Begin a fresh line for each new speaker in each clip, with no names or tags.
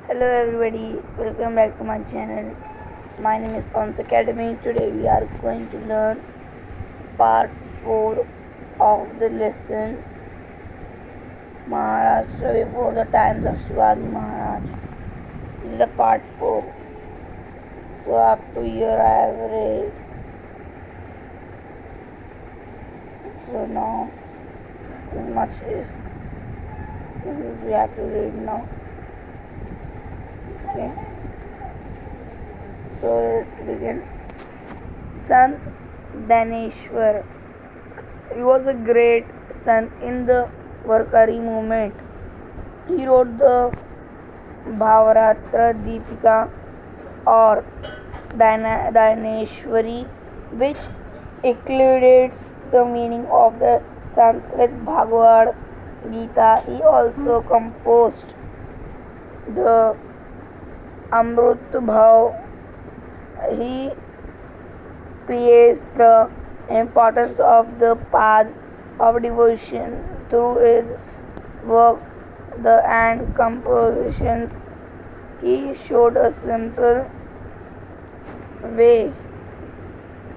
Hello everybody, welcome back to my channel. My name is Auns Academy. Today we are going to learn part 4 of the lesson Maharashtra before the times of Shivaji Maharaj. This is the part 4. So up to here I have read. So now this much is we have to read now. Okay. So let's begin. Sant Daneshwar. He was a great son in the Varkari movement. He wrote the Bhavaratra Deepika or Daneshwari, which includes the meaning of the Sanskrit Bhagavad Gita. He also composed the Amrut Bhav. He praised the importance of the path of devotion through his works and compositions. He showed a way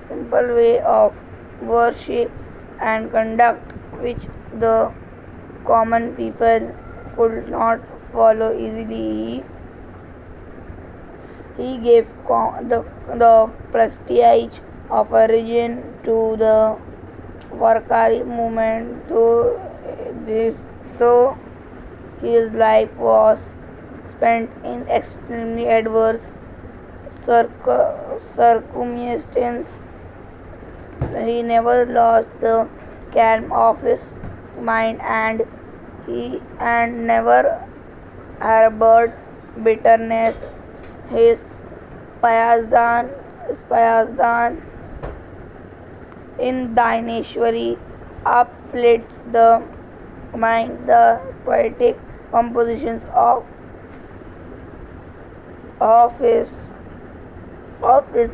simple way of worship and conduct which the common people could not follow easily. He gave the prestige of origin to the Varkari movement. Though his life was spent in extremely adverse circumstances, he never lost the calm of his mind and never harbored bitterness. His Payazdan in Dineshwari uplifts the mind. The poetic compositions of his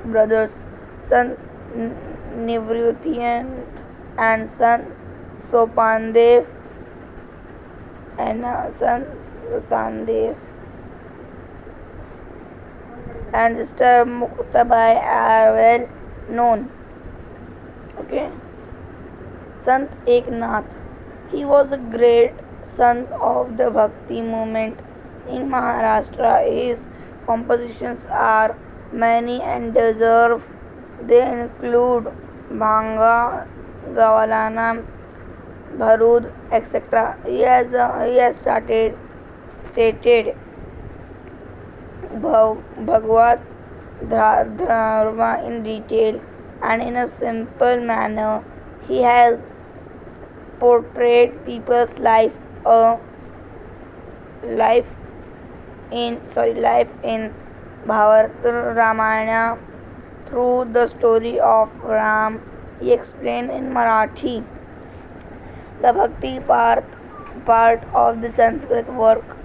brothers, son Nivrutyant and son Sopandev and son Tandev and sister Muktabai are well known. Okay. Sant Eknath. He was a great son of the Bhakti movement in Maharashtra. His compositions are many and deserve. They include Bhanga, Gavalana, Bharud, etc. He has stated Bhagavad Dharma in detail and in a simple manner. He has portrayed people's life in Bharat Ramayana through the story of Ram. He explained in Marathi the Bhakti part of the Sanskrit work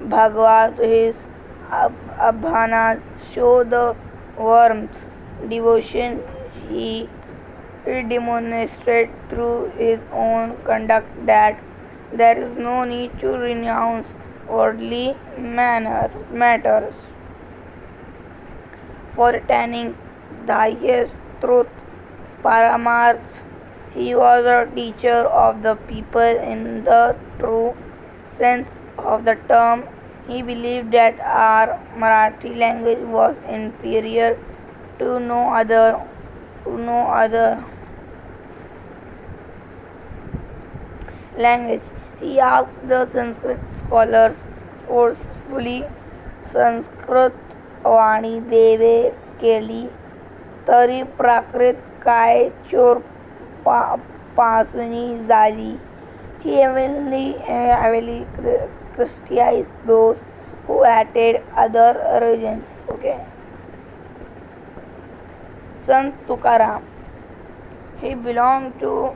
Bhagavad. His Abhanas show the warmth, devotion he demonstrates through his own conduct that there is no need to renounce worldly matters for attaining the highest truth. Paramarth. He was a teacher of the people in the true sense of the term. He believed that our Marathi language was inferior to no other language. He asked the Sanskrit scholars forcefully, Sanskrit वाणी देवे केली तरी प्राकृत काय चोर पासुनी झाली. He heavily criticized those who hated other religions. Okay. Sant Tukaram. He belonged to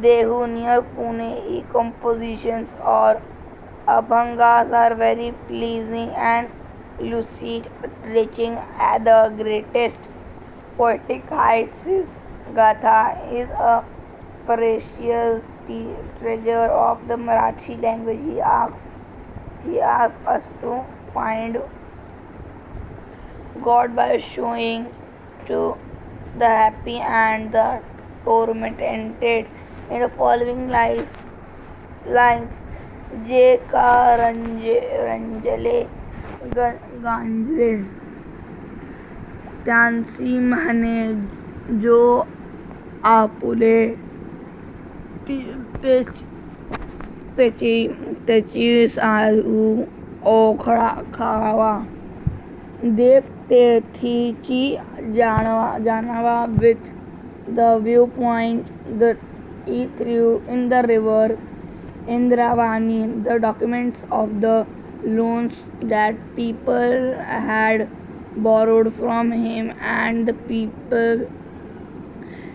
Dehu near Pune. His compositions or abhangas are very pleasing and lucid, reaching at the greatest poetic heights. His Gatha is a precious treasure of the Marathi language. He asks us to find God by showing to the happy and the tormented. In the following lines जे का रंजले गांजले त्यांसी म्हणे जो आपुले त्याची त्याची साधू ओखळा खावा देव तेथीची जाणावा with the viewpoint that he threw in the river Indravani, the documents of the loans that people had borrowed from him and the people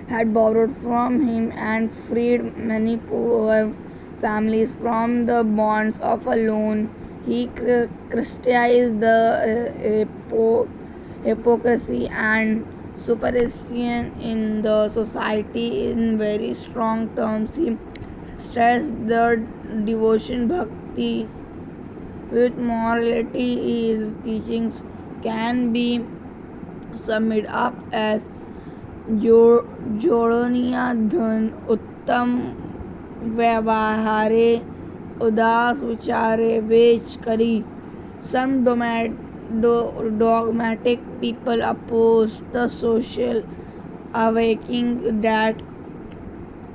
had borrowed from him and freed many poor families from the bonds of a loan. He criticized the hypocrisy and superstition in the society in very strong terms. He stressed the devotion bhakti with morality. His teachings can be summed up as जोडनिया धन उत्तम व्यवहारे उदास विचारे vetch करी. Some dogmatic people opposed the social awakening that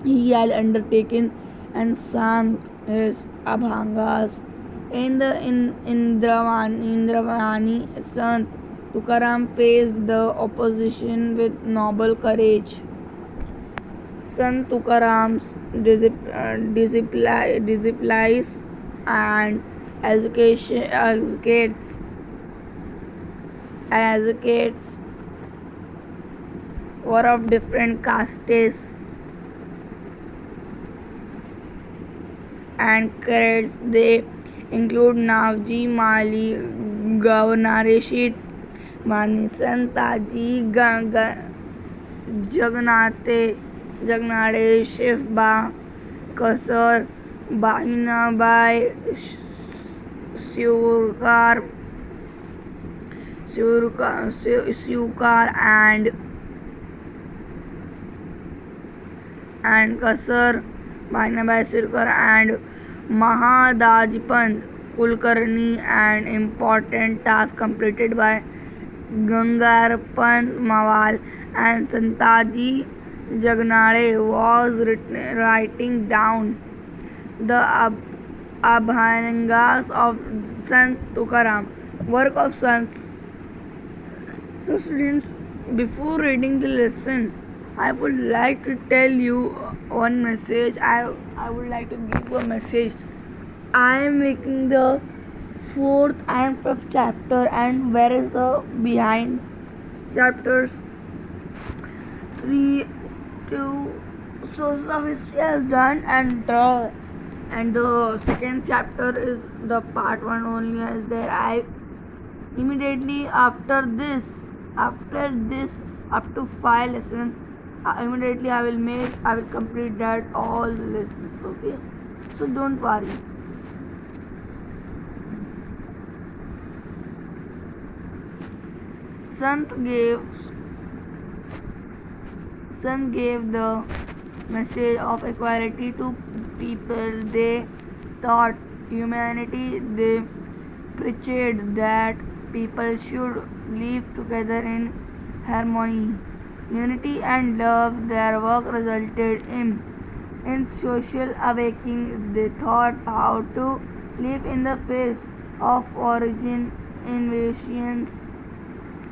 he had undertaken and sang his abhangas. In the Indravani, Sant Tukaram faced the opposition with noble courage. Sant Tukaram's disciplines and educates were of different castes and creeds. They include Navji, Mali, Gavanareshit, Mani, Santaji, Jagnade, Shifba, Kasar, Bahinabai, Syukar and Kasar, Bahinabai Sirkar and Mahadajipant Kulkarni. An important task completed by Gangarpant Mawal and Santaji Jagnade was writing down the Abhangas of Sant Tukaram, work of sons. So students, before reading the lesson, I would like to tell you one message. I would like to give a message. I am making the 4th and 5th chapter, and where is the behind chapters 3 to sources of history has done, and the second chapter is the part 1 only as there. I immediately after this up to 5 lessons, immediately I will complete that all the lessons. Okay, so don't worry. Sant gave the message of equality to people. They taught humanity. They preached that people should live together in harmony, unity and love. Their work resulted in social awakening. They taught how to live in the face of origin invasions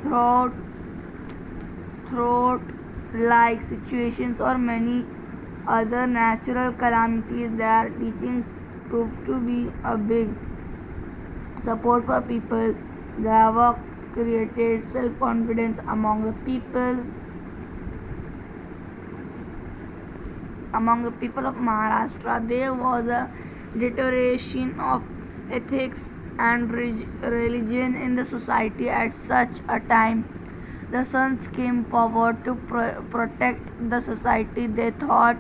throughout like situations or many other natural calamities. Their teachings proved to be a big support for people. Their work created self-confidence among the people of Maharashtra. There was a deterioration of ethics and religion in the society. At such a time, the sons came forward to protect the society. They taught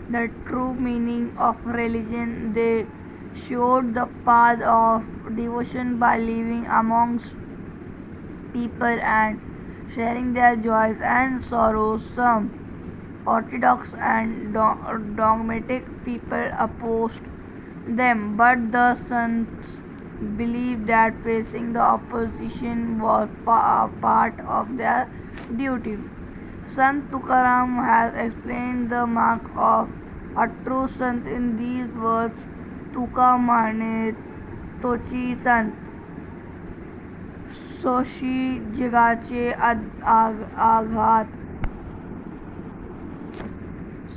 the true meaning of religion. They showed the path of devotion by living amongst people and sharing their joys and sorrows. Some orthodox and dogmatic people opposed them, but the sons believed that facing the opposition was part of their duty. Sant Tukaram has explained the mark of a true sant in these words: Tuka mane tochi sant, सोशी जगाचे आघात.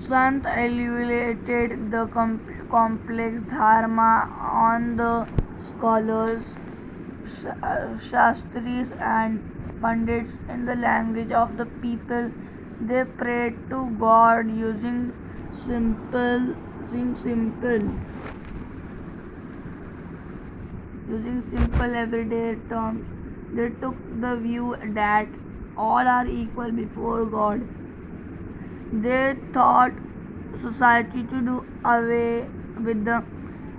Sant elevated the complex dharma on the scholars, shastris, and pandits in the language of the people. They prayed to God simple, using simple everyday terms. They took the view that all are equal before God. They taught society to do away with the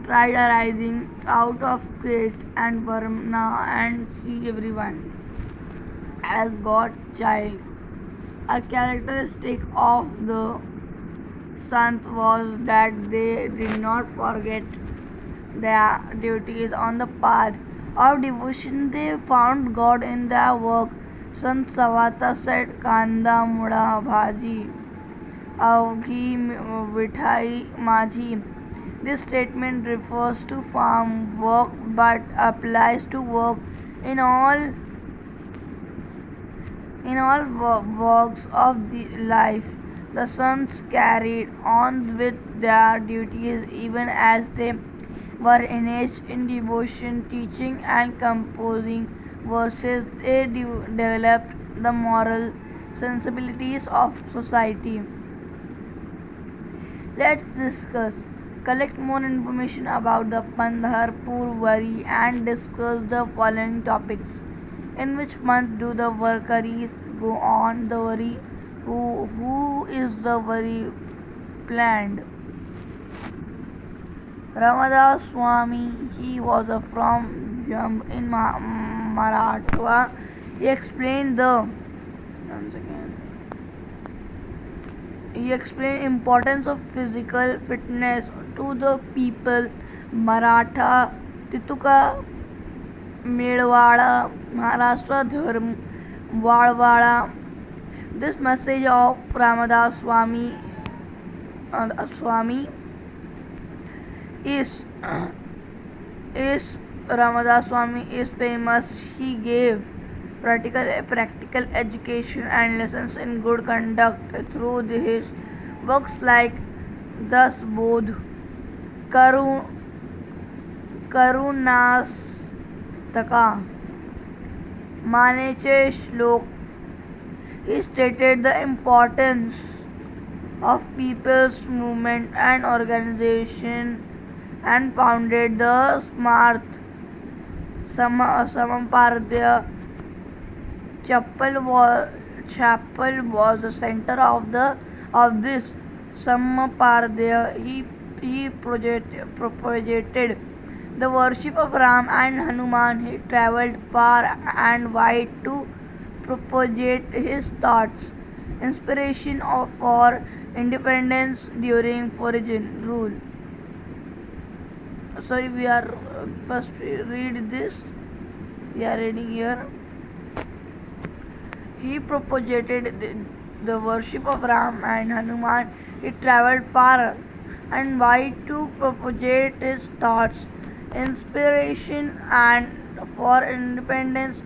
pride arising out of caste and varna and see everyone as God's child. A characteristic of the Sant was that they did not forget their duties on the path of devotion. They found God in their work. Sant Savata said, Kanda muda bhaji, अवघी विठाई माझी. This statement refers to farm work but applies to work in all walks of the life. The sons carried on with their duties even as they were engaged in devotion, teaching, and composing verses. They developed the moral sensibilities of society. Let's discuss. Collect more information about the Pandharpur Wari and discuss the following topics. In which month do the Varkaris go on the Wari? Who is the Wari planned? Ramadas Swami, he was from Jammu in Maharashtra. He explained importance of physical fitness to the people. Maratha, Tituka, Medwada, Maharashtra Dharm, Valwada. This message of Ramadas Swami is Ramadas Swami is famous. He gave practical education and lessons in good conduct through his works like Das Bodh, Karunastaka, Maneche Shlok. He stated the importance of people's movement and organization and founded the Smart Samampardya chapel was the center of this Samampardya. He propagated the worship of Ram and Hanuman. He travelled far and wide to propagate his thoughts. Inspiration for independence during foreign rule. Sorry, we are first read this. We are reading here. He propagated the worship of Ram and Hanuman. He travelled far and wide to propagate his thoughts. Inspiration and for independence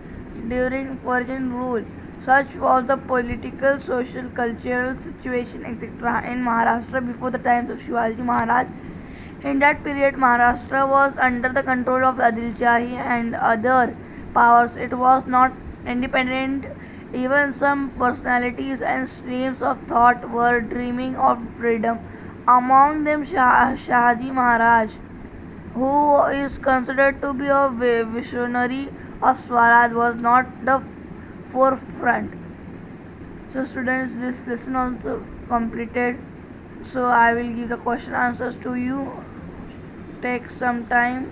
during foreign rule. Such was the political, social, cultural situation, etc. in Maharashtra before the times of Shivaji Maharaj. In that period, Maharashtra was under the control of Adilshahi and other powers. It was not independent. Even some personalities and streams of thought were dreaming of freedom. Among them, Shivaji Maharaj, who is considered to be a visionary of Swaraj, was not the forefront. So students, this lesson also completed. So I will give the question answers to you. take some time.